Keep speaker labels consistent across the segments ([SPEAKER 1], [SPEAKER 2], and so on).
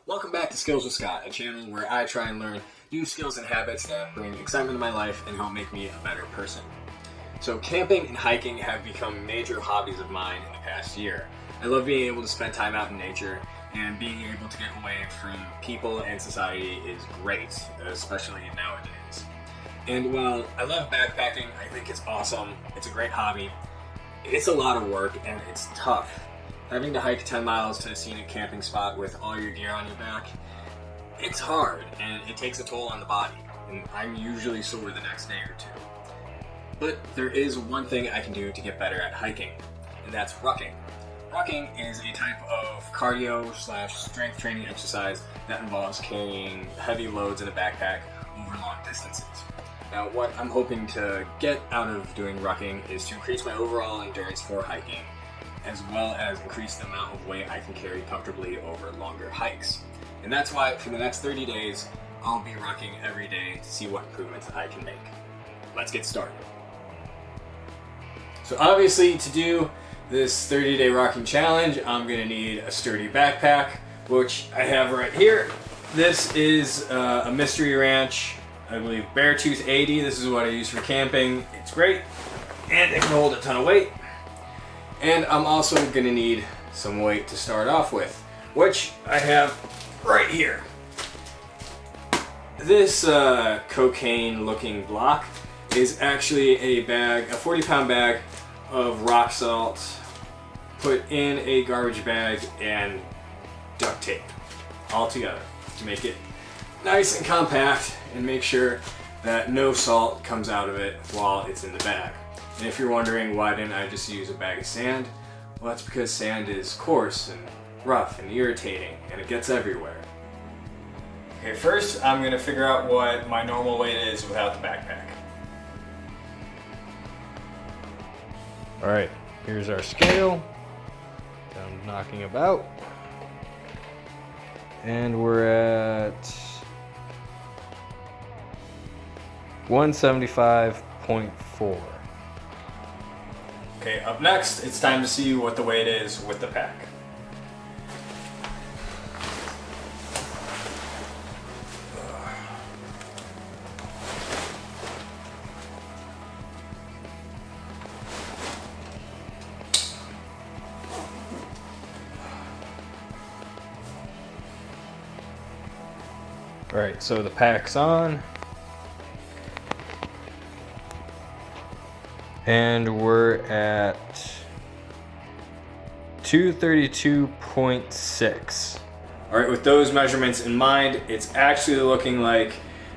[SPEAKER 1] Welcome back to Skills with Scott, a channel where I try and learn new skills and habits that bring excitement to my life and help make me a better person. So camping and hiking have become major hobbies of mine in the past year. I love being able to spend time out in nature, and being able to get away from people and society is great, especially nowadays. And while I love backpacking, I think it's awesome, it's a great hobby, it's a lot of work and it's tough. Having to hike 10 miles to a scenic camping spot with all your gear on your back, it's hard and it takes a toll on the body, and I'm usually sore the next day or two. But there is one thing I can do to get better at hiking, and that's rucking. Rucking is a type of cardio/strength training exercise that involves carrying heavy loads in a backpack over long distances. Now, what I'm hoping to get out of doing rucking is to increase my overall endurance for hiking, as well as increase the amount of weight I can carry comfortably over longer hikes. And that's why for the next 30 days, I'll be rucking every day to see what improvements I can make. Let's get started. So obviously, to do this 30-day rucking challenge, I'm gonna need a sturdy backpack, which I have right here. This is a Mystery Ranch, I believe Beartooth 80. This is what I use for camping. It's great, and it can hold a ton of weight. And I'm also gonna need some weight to start off with, which I have right here. This cocaine looking block is actually a bag, a 40-pound bag of rock salt put in a garbage bag and duct tape all together to make it nice and compact and make sure that no salt comes out of it while it's in the bag. And if you're wondering why didn't I just use a bag of sand, well, that's because sand is coarse and rough and irritating and it gets everywhere. Okay, first I'm gonna figure out what my normal weight is without the backpack. All right, here's our scale. I'm knocking about. And we're at 175.4. Okay, up next, it's time to see what the weight is with the pack. All right, so the pack's on. And we're at 232.6. All right, with those measurements in mind, it's actually looking like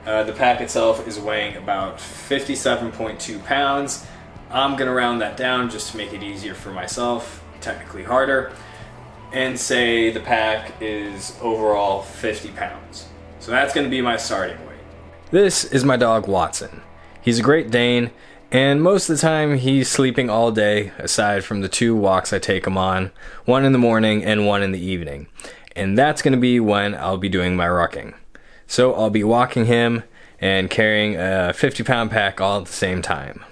[SPEAKER 1] the pack itself is weighing about 57.2 pounds. I'm gonna round that down just to make it easier for myself, technically harder, and say the pack is overall 50 pounds. So that's gonna be my starting weight. This is my dog Watson. He's a Great Dane, and most of the time he's sleeping all day, aside from the 2 walks I take him on, one in the morning and one in the evening. And that's gonna be when I'll be doing my rucking. So I'll be walking him and carrying a 50-pound pack all at the same time.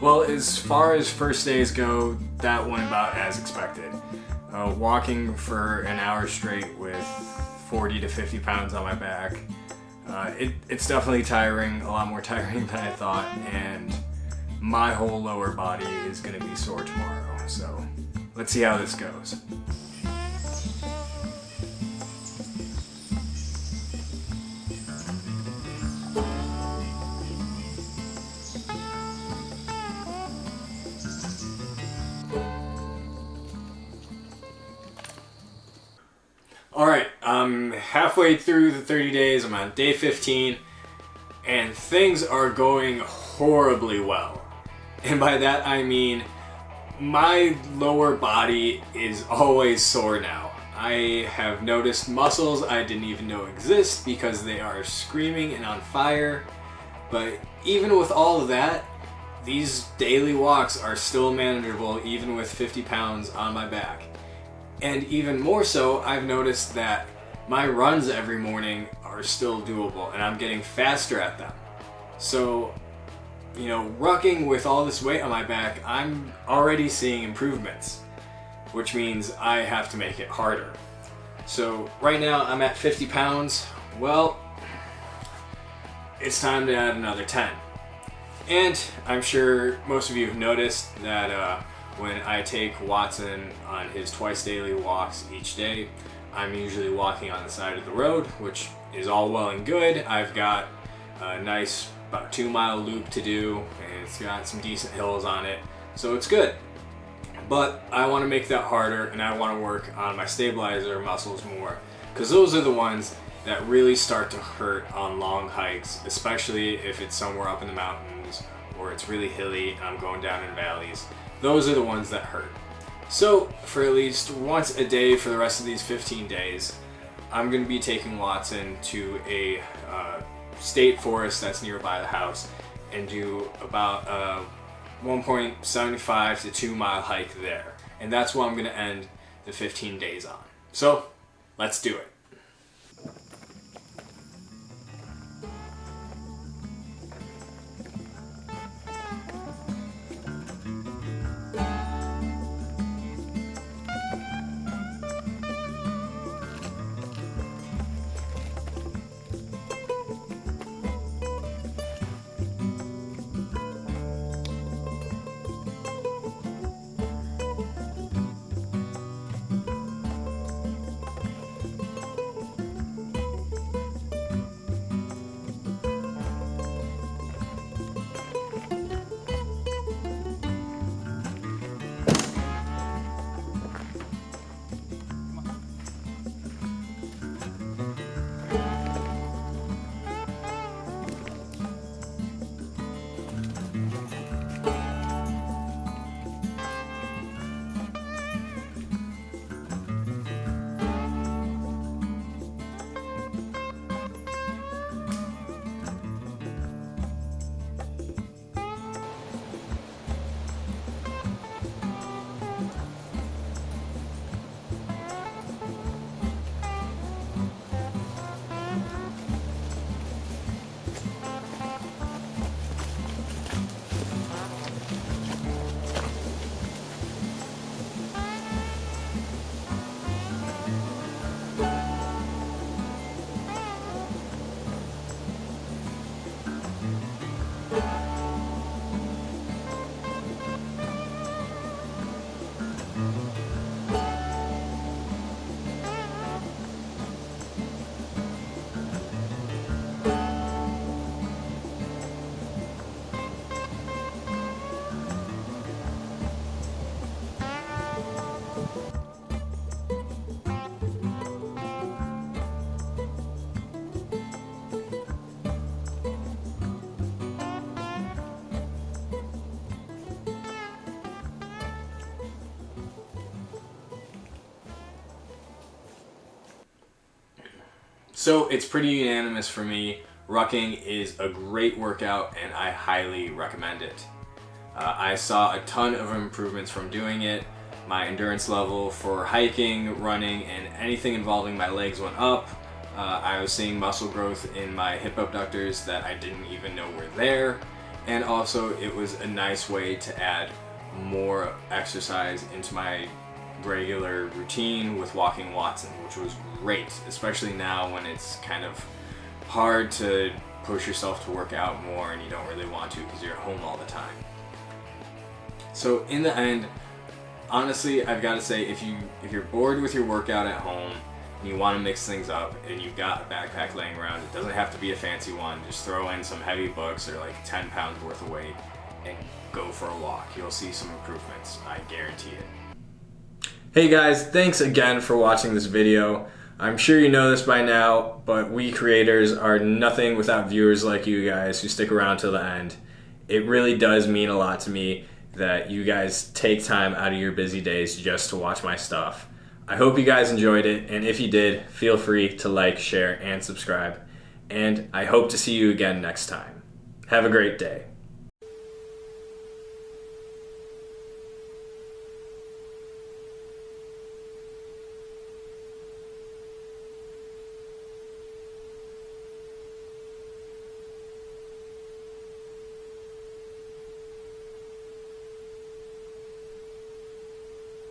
[SPEAKER 1] Well, as far as first days go, that went about as expected. Walking for an hour straight with 40 to 50 pounds on my back, it's definitely tiring, a lot more tiring than I thought, and my whole lower body is going to be sore tomorrow, so let's see how this goes. All right, I'm halfway through the 30 days. I'm on day 15, and things are going horribly well. And by that I mean my lower body is always sore now. I have noticed muscles I didn't even know exist because they are screaming and on fire. But even with all of that, these daily walks are still manageable even with 50 pounds on my back. And even more so, I've noticed that my runs every morning are still doable and I'm getting faster at them. So, you know, rucking with all this weight on my back, I'm already seeing improvements, which means I have to make it harder. So right now I'm at 50 pounds. Well, it's time to add another 10. And I'm sure most of you have noticed that when I take Watson on his twice daily walks each day, I'm usually walking on the side of the road, which is all well and good. I've got a nice about 2-mile loop to do, and it's got some decent hills on it, so it's good. But I want to make that harder, and I want to work on my stabilizer muscles more, because those are the ones that really start to hurt on long hikes, especially if it's somewhere up in the mountains or it's really hilly and I'm going down in valleys. Those are the ones that hurt. So for at least once a day for the rest of these 15 days, I'm going to be taking Watson to a state forest that's nearby the house and do about a 1.75 to 2 mile hike there. And that's what I'm going to end the 15 days on. So let's do it. So it's pretty unanimous for me. Rucking is a great workout and I highly recommend it. I saw a ton of improvements from doing it. My endurance level for hiking, running, and anything involving my legs went up. I was seeing muscle growth in my hip abductors that I didn't even know were there. And also it was a nice way to add more exercise into my regular routine with walking Watson, which was great, especially now when it's kind of hard to push yourself to work out more and you don't really want to because you're at home all the time. So in the end, honestly, I've got to say, if you're bored with your workout at home and you want to mix things up and you've got a backpack laying around, it doesn't have to be a fancy one. Just throw in some heavy books or like 10 pounds worth of weight and go for a walk. You'll see some improvements, I guarantee it. Hey guys, thanks again for watching this video. I'm sure you know this by now, but we creators are nothing without viewers like you guys who stick around till the end. It really does mean a lot to me that you guys take time out of your busy days just to watch my stuff. I hope you guys enjoyed it, and if you did, feel free to like, share, and subscribe. And I hope to see you again next time.
[SPEAKER 2] Have a great day.